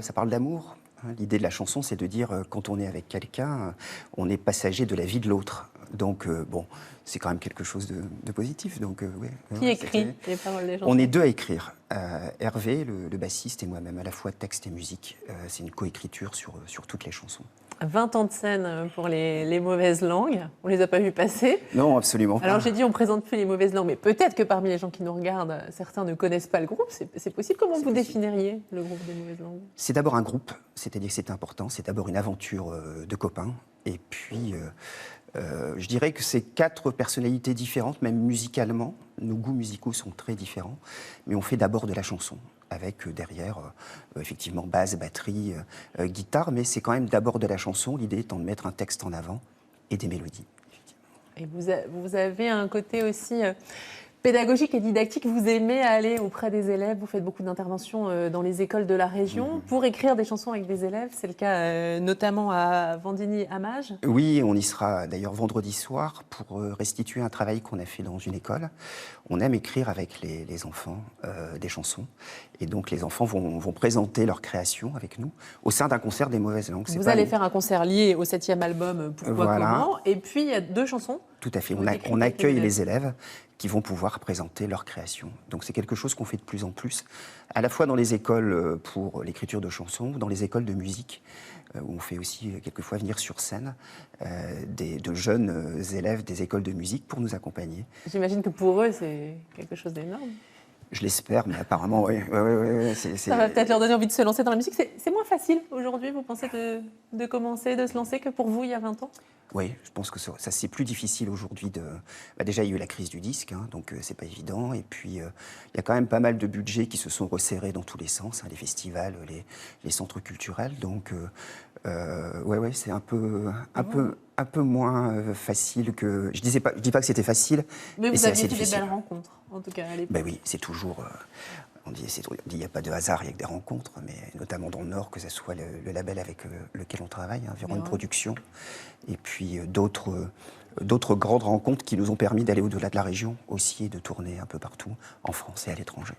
Ça parle d'amour. L'idée de la chanson, c'est de dire quand on est avec quelqu'un, on est passager de la vie de l'autre. Donc, bon, c'est quand même quelque chose de positif. Donc, ouais, Qui écrit les paroles des chansons? On est deux à écrire. Hervé, le bassiste, et moi-même, à la fois texte et musique. C'est une coécriture sur toutes les chansons. 20 ans de scène pour les mauvaises langues. On les a pas vues passer. Non, absolument pas. Alors j'ai dit on présente plus les mauvaises langues, mais peut-être que parmi les gens qui nous regardent, certains ne connaissent pas le groupe. C'est possible. Comment vous définiriez le groupe des mauvaises langues? C'est d'abord un groupe, c'est-à-dire que c'est important. C'est d'abord une aventure de copains. Et puis, je dirais que c'est 4 personnalités différentes, même musicalement. Nos goûts musicaux sont très différents. Mais on fait d'abord de la chanson, avec derrière, effectivement, basse, batterie, guitare. Mais c'est quand même d'abord de la chanson, l'idée étant de mettre un texte en avant et des mélodies. Et vous avez un côté aussi pédagogique et didactique. Vous aimez aller auprès des élèves. Vous faites beaucoup d'interventions dans les écoles de la région pour écrire des chansons avec des élèves. C'est le cas notamment à Vendigny-Amage. Oui, on y sera d'ailleurs vendredi soir pour restituer un travail qu'on a fait dans une école. On aime écrire avec les enfants des chansons. Et donc les enfants vont présenter leur création avec nous au sein d'un concert des mauvaises langues. Vous allez faire un concert lié au 7e album Pourquoi, voilà. Comment. Et puis il y a 2 chansons. Tout à fait. On accueille les élèves qui vont pouvoir présenter leur création. Donc c'est quelque chose qu'on fait de plus en plus, à la fois dans les écoles pour l'écriture de chansons, dans les écoles de musique, où on fait aussi quelquefois venir sur scène de jeunes élèves des écoles de musique pour nous accompagner. J'imagine que pour eux, c'est quelque chose d'énorme. Je l'espère, mais apparemment, oui. Ça va peut-être leur donner envie de se lancer dans la musique. C'est moins facile aujourd'hui, vous pensez, de commencer, de se lancer que pour vous il y a 20 ans? Oui, je pense que ça c'est plus difficile aujourd'hui. Déjà, il y a eu la crise du disque, hein, donc c'est pas évident. Et puis, il y a quand même pas mal de budgets qui se sont resserrés dans tous les sens, hein, les festivals, les centres culturels. Donc, ouais, c'est un peu moins facile que. Je dis pas que c'était facile, mais vous c'est aviez assez fait des difficile. belles rencontres, en tout cas à l'époque. Ben oui, c'est toujours. On dit il n'y a pas de hasard, il y a que des rencontres, mais notamment dans le Nord, que ce soit le label avec lequel on travaille, hein, Véron Production, et puis d'autres grandes rencontres qui nous ont permis d'aller au-delà de la région aussi et de tourner un peu partout en France et à l'étranger.